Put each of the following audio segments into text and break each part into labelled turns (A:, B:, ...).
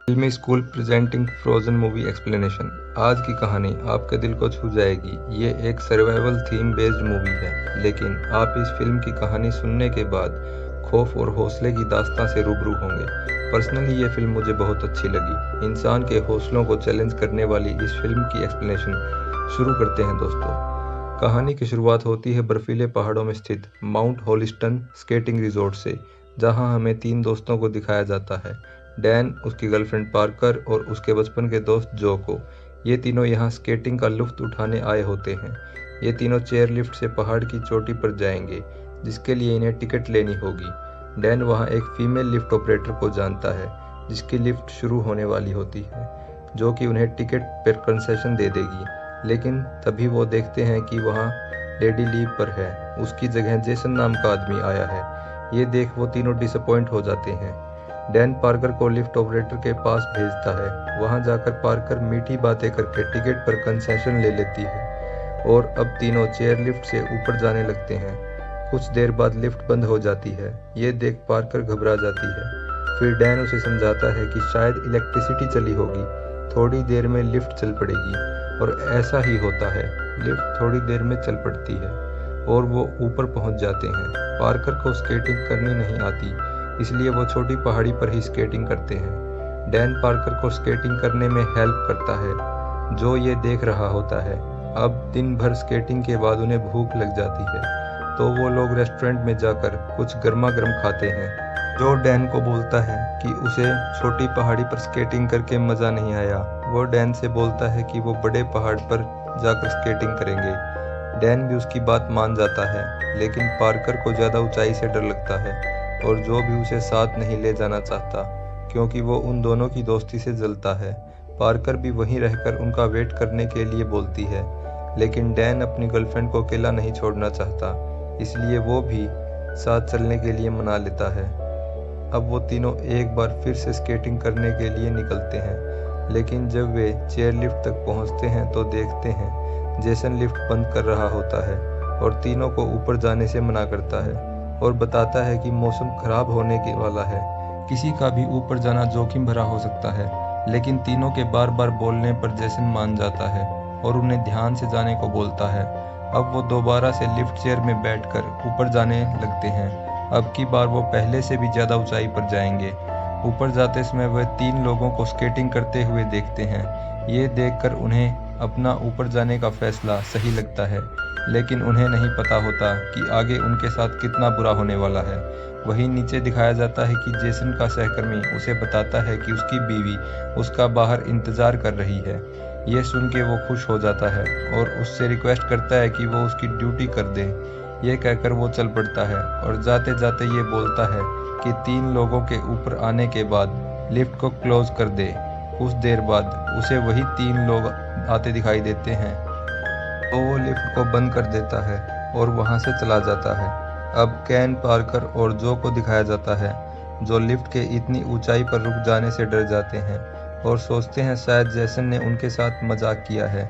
A: फिल्मी school presenting frozen movie explanation. आज की कहानी आपके दिल को छू जाएगी। ये एक सर्वाइवल थीम बेस्ड मूवी है, लेकिन आप इस फिल्म की कहानी सुनने के बाद खौफ और हौसले की दास्तां से रूबरू होंगे। पर्सनली ये फिल्म मुझे बहुत अच्छी लगी। इंसान के हौसलों को चैलेंज करने वाली इस फिल्म की एक्सप्लेनेशन शुरू करते हैं दोस्तों। कहानी की शुरुआत होती है बर्फीले पहाड़ों में स्थित माउंट होलिस्टन स्केटिंग रिजॉर्ट से, जहां हमें 3 दोस्तों को दिखाया जाता है, डैन, उसकी गर्लफ्रेंड पार्कर और उसके बचपन के दोस्त जो को। ये तीनों यहाँ स्केटिंग का लुत्फ उठाने आए होते हैं। ये तीनों चेयर लिफ्ट से पहाड़ की चोटी पर जाएंगे, जिसके लिए इन्हें टिकट लेनी होगी। डैन वहाँ एक फीमेल लिफ्ट ऑपरेटर को जानता है, जिसकी लिफ्ट शुरू होने वाली होती है, जो कि उन्हें टिकट पर कंसेशन दे देगी। लेकिन तभी वो देखते हैं कि वहाँ लेडी लीव पर है, उसकी जगह जेसन नाम का आदमी आया है। ये देख वो तीनों डिसअपॉइंट हो जाते हैं। डैन पार्कर को लिफ्ट ऑपरेटर के पास भेजता है। वहां जाकर पार्कर मीठी बातें करके टिकट पर कंसेशन ले लेती है और अब तीनों चेयर लिफ्ट से ऊपर जाने लगते हैं। कुछ देर बाद लिफ्ट बंद हो जाती है। ये देख पार्कर घबरा जाती है। फिर डैन उसे समझाता है कि शायद इलेक्ट्रिसिटी चली होगी, थोड़ी देर में लिफ्ट चल पड़ेगी। और ऐसा ही होता है, लिफ्ट थोड़ी देर में चल पड़ती है और वो ऊपर पहुंच जाते हैं। पार्कर को स्केटिंग करनी नहीं आती, इसलिए वो छोटी पहाड़ी पर ही स्केटिंग करते हैं। डैन पार्कर को स्केटिंग करने में हेल्प करता है, जो ये देख रहा होता है। अब दिन भर स्केटिंग के बाद उन्हें भूख लग जाती है, तो वो लोग रेस्टोरेंट में जाकर कुछ गर्मा गर्म खाते हैं। जो डैन को बोलता है कि उसे छोटी पहाड़ी पर स्केटिंग करके मज़ा नहीं आया। वो डैन से बोलता है कि वो बड़े पहाड़ पर जाकर स्केटिंग करेंगे। डैन भी उसकी बात मान जाता है, लेकिन पार्कर को ज़्यादा ऊंचाई से डर लगता है और जो भी उसे साथ नहीं ले जाना चाहता, क्योंकि वो उन दोनों की दोस्ती से जलता है। पार्कर भी वहीं रहकर उनका वेट करने के लिए बोलती है, लेकिन डैन अपनी गर्लफ्रेंड को अकेला नहीं छोड़ना चाहता, इसलिए वो भी साथ चलने के लिए मना लेता है। अब वो तीनों एक बार फिर से स्केटिंग करने के लिए निकलते हैं, लेकिन जब वे चेयर लिफ्ट तक पहुंचते हैं तो देखते हैं जेसन लिफ्ट बंद कर रहा होता है और तीनों को ऊपर जाने से मना करता है और बताता है कि मौसम खराब होने के वाला है, किसी का भी ऊपर जाना जोखिम भरा हो सकता है। लेकिन तीनों के बार बार बोलने पर जेसन मान जाता है और उन्हें ध्यान से जाने को बोलता है। अब वो दोबारा से लिफ्ट चेयर में बैठकर ऊपर जाने लगते हैं। अब की बार वो पहले से भी ज़्यादा ऊंचाई पर जाएंगे। ऊपर जाते समय वह 3 लोगों को स्केटिंग करते हुए देखते हैं। ये देखकर उन्हें अपना ऊपर जाने का फैसला सही लगता है, लेकिन उन्हें नहीं पता होता कि आगे उनके साथ कितना बुरा होने वाला है। वहीं नीचे दिखाया जाता है कि जेसन का सहकर्मी उसे बताता है कि उसकी बीवी उसका बाहर इंतजार कर रही है। ये सुन के वो खुश हो जाता है और उससे रिक्वेस्ट करता है कि वो उसकी ड्यूटी कर दे। ये कहकर वो चल पड़ता है और जाते जाते ये बोलता है कि 3 लोगों के ऊपर आने के बाद लिफ्ट को क्लोज कर दे। कुछ देर बाद उसे वही 3 लोग आते दिखाई देते हैं, तो वो लिफ्ट को बंद कर देता है और वहां से चला जाता है। अब कैन, पार्कर और जो को दिखाया जाता है, जो लिफ्ट के इतनी ऊंचाई पर रुक जाने से डर जाते हैं और सोचते हैं शायद जेसन ने उनके साथ मजाक किया है।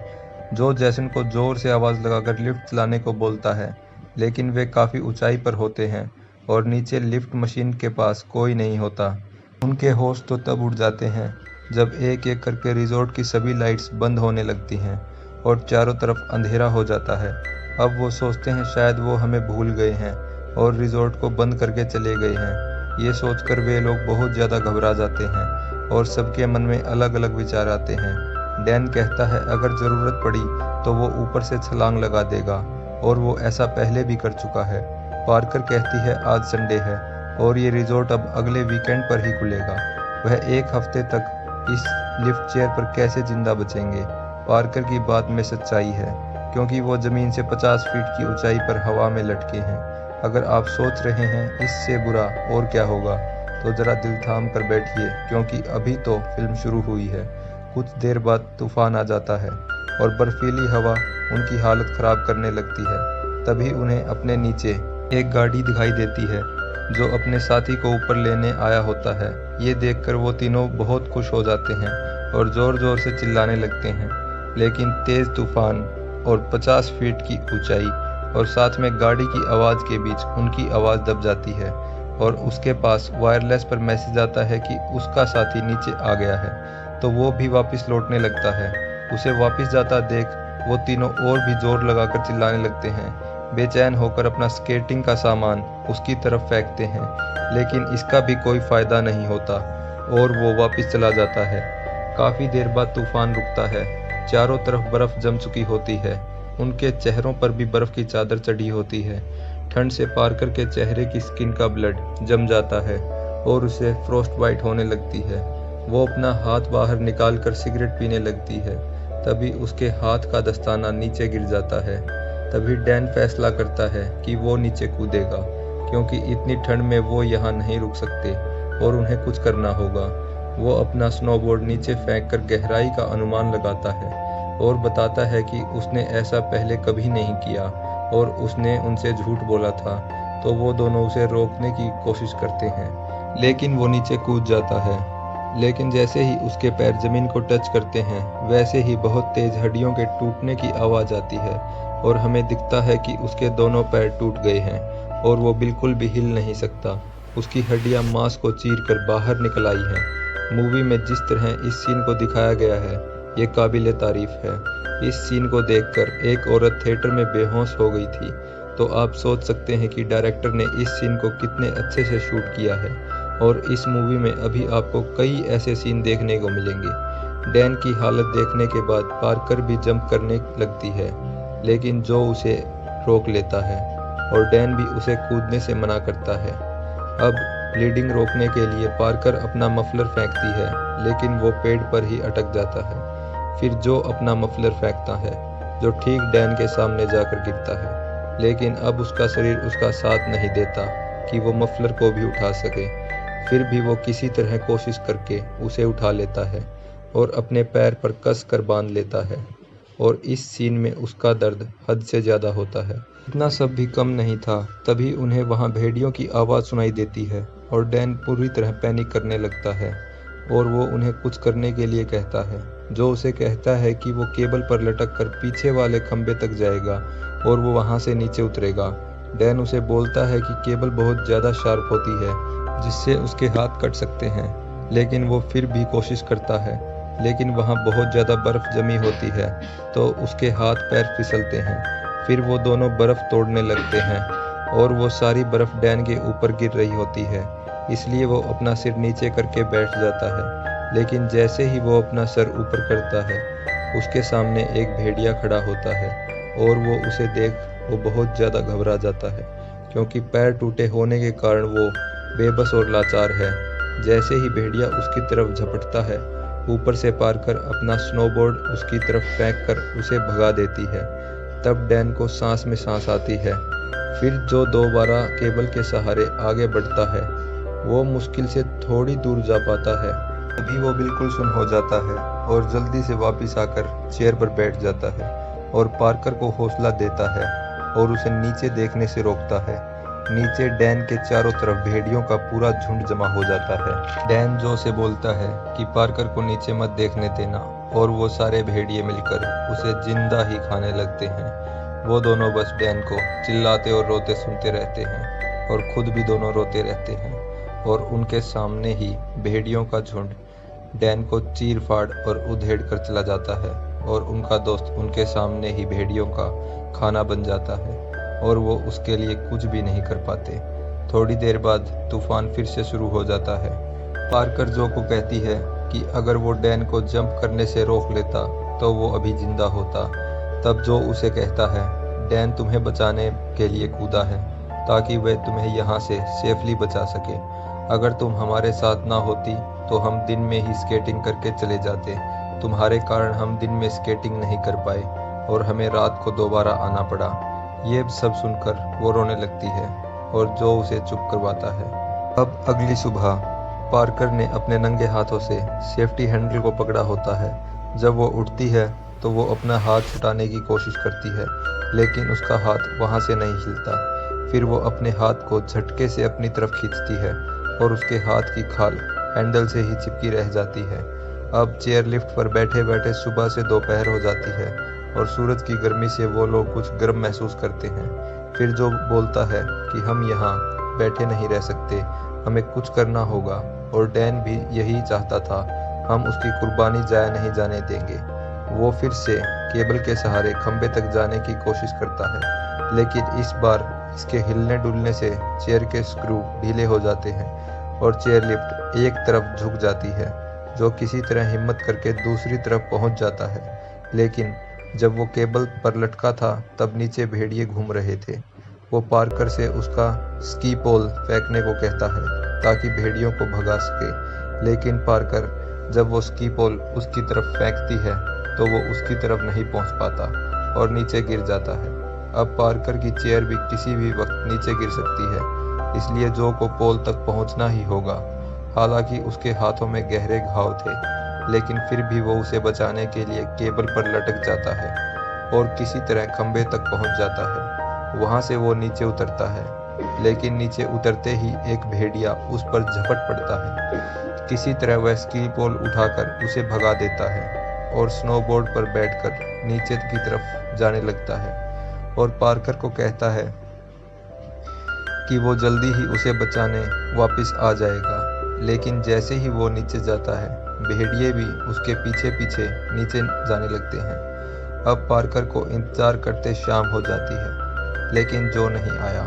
A: जो जेसन को जोर से आवाज़ लगाकर लिफ्ट चलाने को बोलता है, लेकिन वे काफ़ी ऊंचाई पर होते हैं और नीचे लिफ्ट मशीन के पास कोई नहीं होता। उनके होश तो तब उड़ जाते हैं जब एक एक करके रिजॉर्ट की सभी लाइट्स बंद होने लगती हैं और चारों तरफ अंधेरा हो जाता है। अब वो सोचते हैं शायद वो हमें भूल गए हैं और रिजॉर्ट को बंद करके चले गए हैं। ये सोचकर वे लोग बहुत ज़्यादा घबरा जाते हैं और सबके मन में अलग अलग विचार आते हैं। डैन कहता है अगर ज़रूरत पड़ी तो वो ऊपर से छलांग लगा देगा, और वो ऐसा पहले भी कर चुका है। पार्कर कहती है आज संडे है और ये रिजॉर्ट अब अगले वीकेंड पर ही खुलेगा। वह 1 हफ्ते तक इस लिफ्ट चेयर पर कैसे जिंदा बचेंगे। पार्कर की बात में सच्चाई है, क्योंकि वो ज़मीन से 50 फीट की ऊंचाई पर हवा में लटके हैं। अगर आप सोच रहे हैं इससे बुरा और क्या होगा, तो ज़रा दिल थाम कर बैठिए, क्योंकि अभी तो फिल्म शुरू हुई है। कुछ देर बाद तूफान आ जाता है और बर्फीली हवा उनकी हालत ख़राब करने लगती है। तभी उन्हें अपने नीचे एक गाड़ी दिखाई देती है, जो अपने साथी को ऊपर लेने आया होता है। ये देखकर वो तीनों बहुत खुश हो जाते हैं और ज़ोर ज़ोर से चिल्लाने लगते हैं, लेकिन तेज़ तूफान और 50 फीट की ऊंचाई और साथ में गाड़ी की आवाज़ के बीच उनकी आवाज़ दब जाती है। और उसके पास वायरलेस पर मैसेज आता है कि उसका साथी नीचे आ गया है, तो वो भी वापस लौटने लगता है। उसे वापस जाता देख वो तीनों और भी जोर लगाकर चिल्लाने लगते हैं, बेचैन होकर अपना स्केटिंग का सामान उसकी तरफ फेंकते हैं, लेकिन इसका भी कोई फायदा नहीं होता और वो वापस चला जाता है। काफी देर बाद तूफान रुकता है। चारों तरफ बर्फ जम चुकी होती है। उनके चेहरों पर भी बर्फ की चादर चढ़ी होती है। ठंड से पार्कर के चेहरे की स्किन का ब्लड जम जाता है और उसे फ्रोस्ट बाइट होने लगती है। वो अपना हाथ बाहर निकाल कर सिगरेट पीने लगती है। तभी उसके हाथ का दस्ताना नीचे गिर जाता है। तभी डैन फैसला करता है कि वो नीचे कूदेगा, क्योंकि इतनी ठंड में वो यहाँ नहीं रुक सकते और उन्हें कुछ करना होगा। वो अपना स्नोबोर्ड नीचे फेंक कर गहराई का अनुमान लगाता है और बताता है कि उसने ऐसा पहले कभी नहीं किया और उसने उनसे झूठ बोला था। तो वो दोनों उसे रोकने की कोशिश करते हैं, लेकिन वो नीचे कूद जाता है। लेकिन जैसे ही उसके पैर जमीन को टच करते हैं, वैसे ही बहुत तेज हड्डियों के टूटने की आवाज़ आती है और हमें दिखता है कि उसके दोनों पैर टूट गए हैं और वो बिल्कुल भी हिल नहीं सकता। उसकी हड्डियां मांस को चीर कर बाहर निकल आई हैं। मूवी में जिस तरह इस सीन को दिखाया गया है, ये काबिले तारीफ है। इस सीन को देखकर एक औरत थिएटर में बेहोश हो गई थी। तो आप सोच सकते हैं कि डायरेक्टर ने इस सीन को कितने अच्छे से शूट किया है। और इस मूवी में अभी आपको कई ऐसे सीन देखने को मिलेंगे। डैन की हालत देखने के बाद पार्कर भी जंप करने लगती है, लेकिन जो उसे रोक लेता है और डैन भी उसे कूदने से मना करता है। अब ब्लीडिंग रोकने के लिए पार्कर अपना मफलर फेंकती है, लेकिन वो पेड़ पर ही अटक जाता है। फिर जो अपना मफलर फेंकता है, जो ठीक डैन के सामने जाकर गिरता है, लेकिन अब उसका शरीर उसका साथ नहीं देता कि वो मफलर को भी उठा सके। फिर भी वो किसी तरह कोशिश करके उसे उठा लेता है और अपने पैर पर कस कर बांध लेता है। और इस सीन में उसका दर्द हद से ज़्यादा होता है। इतना सब भी कम नहीं था, तभी उन्हें वहाँ भेड़ियों की आवाज़ सुनाई देती है और डैन पूरी तरह पैनिक करने लगता है और वो उन्हें कुछ करने के लिए कहता है, जो उसे कहता है कि वो केबल पर लटक कर पीछे वाले खंबे तक जाएगा और वो वहाँ से नीचे उतरेगा। डैन उसे बोलता है कि केबल बहुत ज़्यादा शार्प होती है, जिससे उसके हाथ कट सकते हैं, लेकिन वो फिर भी कोशिश करता है। लेकिन वहाँ बहुत ज़्यादा बर्फ़ जमी होती है, तो उसके हाथ पैर फिसलते हैं। फिर वो दोनों बर्फ़ तोड़ने लगते हैं और वो सारी बर्फ़ डैन के ऊपर गिर रही होती है, इसलिए वो अपना सिर नीचे करके बैठ जाता है। लेकिन जैसे ही वो अपना सर ऊपर करता है, उसके सामने एक भेड़िया खड़ा होता है और वो उसे देख वो बहुत ज़्यादा घबरा जाता है, क्योंकि पैर टूटे होने के कारण वो बेबस और लाचार है। जैसे ही भेड़िया उसकी तरफ झपटता है, ऊपर से पार्कर अपना स्नोबोर्ड उसकी तरफ फेंक कर उसे भगा देती है। तब डैन को सांस में सांस आती है। फिर जो दोबारा केबल के सहारे आगे बढ़ता है, वो मुश्किल से थोड़ी दूर जा पाता है। तभी वो बिल्कुल सुन्न हो जाता है और जल्दी से वापस आकर चेयर पर बैठ जाता है और पार्कर को हौसला देता है और उसे नीचे देखने से रोकता है। नीचे डैन के चारों तरफ भेड़ियों का पूरा झुंड जमा हो जाता है। डैन जो से बोलता है कि पार्कर को नीचे मत देखने देना, और वो सारे भेड़िए मिलकर उसे जिंदा ही खाने लगते हैं। वो दोनों बस डैन को चिल्लाते और रोते सुनते रहते हैं और खुद भी दोनों रोते रहते हैं। और उनके सामने ही भेड़ियों का झुंड डैन को चीर फाड़ और उधेड़ कर चला जाता है और उनका दोस्त उनके सामने ही भेड़ियों का खाना बन जाता है और वो उसके लिए कुछ भी नहीं कर पाते। थोड़ी देर बाद तूफान फिर से शुरू हो जाता है। पार्कर जो को कहती है कि अगर वो डैन को जंप करने से रोक लेता तो वो अभी जिंदा होता। तब जो उसे कहता है, डैन तुम्हें बचाने के लिए कूदा है ताकि वह तुम्हें यहाँ से सेफली बचा सके। अगर तुम हमारे साथ ना होती तो हम दिन में ही स्केटिंग करके चले जाते। तुम्हारे कारण हम दिन में स्केटिंग नहीं कर पाए और हमें रात को दोबारा आना पड़ा। ये सब सुनकर वो रोने लगती है और जो उसे चुप करवाता है। अब अगली सुबह पार्कर ने अपने नंगे हाथों से सेफ्टी हैंडल को पकड़ा होता है। जब वो उठती है तो वो अपना हाथ छुटाने की कोशिश करती है, लेकिन उसका हाथ वहाँ से नहीं हिलता। फिर वो अपने हाथ को झटके से अपनी तरफ खींचती है और उसके हाथ की खाल हैंडल से ही चिपकी रह जाती है। अब चेयर लिफ्ट पर बैठे बैठे सुबह से दोपहर हो जाती है और सूरज की गर्मी से वो लोग कुछ गर्म महसूस करते हैं। फिर जो बोलता है कि हम यहाँ बैठे नहीं रह सकते, हमें कुछ करना होगा। और डैन भी यही चाहता था, हम उसकी कुर्बानी जाया नहीं जाने देंगे। वो फिर से केबल के सहारे खंबे तक जाने की कोशिश करता है, लेकिन इस बार इसके हिलने डुलने से चेयर के स्क्रू ढीले हो जाते हैं और चेयर लिफ्ट एक तरफ झुक जाती है, जो किसी तरह हिम्मत करके दूसरी तरफ पहुंच जाता है। लेकिन जब वो केबल पर लटका था तब नीचे भेड़िए घूम रहे थे। वो पार्कर से उसका स्की पोल फेंकने को कहता है ताकि भेड़ियों को भगा सके, लेकिन पार्कर जब वो स्की पोल उसकी तरफ फेंकती है तो वो उसकी तरफ नहीं पहुंच पाता और नीचे गिर जाता है। अब पार्कर की चेयर भी किसी भी वक्त नीचे गिर सकती है, इसलिए जो को पोल तक पहुंचना ही होगा। हालांकि उसके हाथों में गहरे घाव थे, लेकिन फिर भी वो उसे बचाने के लिए केबल पर लटक जाता है और किसी तरह खंबे तक पहुंच जाता है। वहां से वो नीचे उतरता है, लेकिन नीचे उतरते ही एक भेड़िया उस पर झपट पड़ता है। किसी तरह वह स्की पोल उठाकर उसे भगा देता है और स्नोबोर्ड पर बैठकर नीचे की तरफ जाने लगता है और पार्कर को कहता है कि वो जल्दी ही उसे बचाने वापस आ जाएगा। लेकिन जैसे ही वो नीचे जाता है, भेड़िए भी उसके पीछे पीछे नीचे जाने लगते हैं। अब पार्कर को इंतजार करते शाम हो जाती है, लेकिन जो नहीं आया।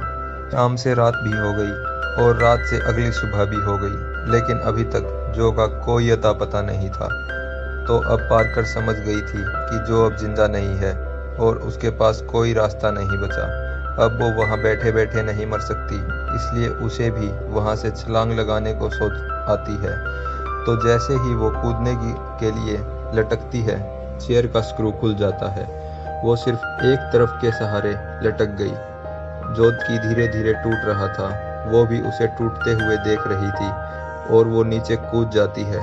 A: शाम से रात भी हो गई और रात से अगली सुबह भी हो गई, लेकिन अभी तक जो का कोई अता पता नहीं था। तो अब पार्कर समझ गई थी कि जो अब जिंदा नहीं है और उसके पास कोई रास्ता नहीं बचा। अब वो वहां बैठे बैठे नहीं मर सकती, इसलिए उसे भी वहां से छलांग लगाने को सोच आती है। तो जैसे ही वो कूदने के लिए लटकती है, चेयर का स्क्रू खुल जाता है। वो सिर्फ एक तरफ के सहारे लटक गई, जो कि धीरे धीरे टूट रहा था। वो भी उसे टूटते हुए देख रही थी और वो नीचे कूद जाती है,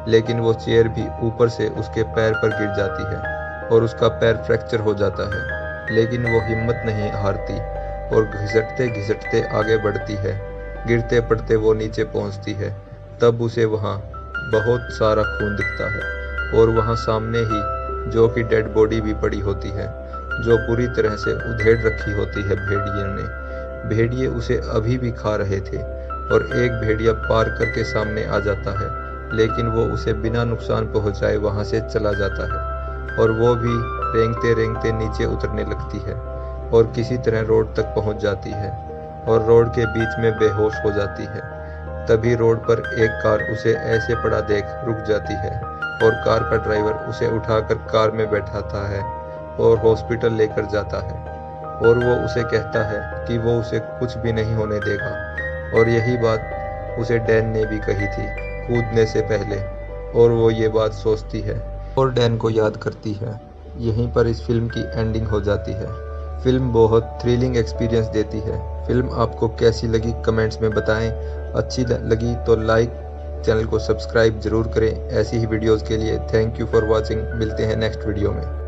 A: लेकिन वो चेयर भी ऊपर से उसके पैर पर गिर जाती है और उसका पैर फ्रैक्चर हो जाता है। लेकिन वो हिम्मत नहीं हारती और घिसटते घिसटते आगे बढ़ती है। गिरते पड़ते वो नीचे पहुंचती है। तब उसे वहां बहुत सारा खून दिखता है और वहां सामने ही जो की डेड बॉडी भी पड़ी होती है, जो बुरी तरह से उधेड़ रखी होती है भेड़िए ने। भेड़िए उसे अभी भी खा रहे थे और एक भेड़िया पार्कर के सामने आ जाता है, लेकिन वो उसे बिना नुकसान पहुंचाए वहां से चला जाता है और वो भी रेंगते रेंगते नीचे उतरने लगती है और किसी तरह रोड तक पहुंच जाती है और रोड के बीच में बेहोश हो जाती है। तभी रोड पर एक कार उसे ऐसे पड़ा देख रुक जाती है और कार का ड्राइवर उसे उठाकर कार में बैठाता है और हॉस्पिटल लेकर जाता है। और वो उसे कहता है कि वो उसे कुछ भी नहीं होने देगा। और यही बात उसे डैन ने भी कही थी कूदने से पहले, और वो ये बात सोचती है और डैन को याद करती है। यहीं पर इस फिल्म की एंडिंग हो जाती है। फिल्म बहुत थ्रिलिंग एक्सपीरियंस देती है। फिल्म आपको कैसी लगी कमेंट्स में बताएं। अच्छी लगी तो लाइक, चैनल को सब्सक्राइब जरूर करें। ऐसी ही वीडियोस के लिए थैंक यू फॉर वॉचिंग। मिलते हैं नेक्स्ट वीडियो में।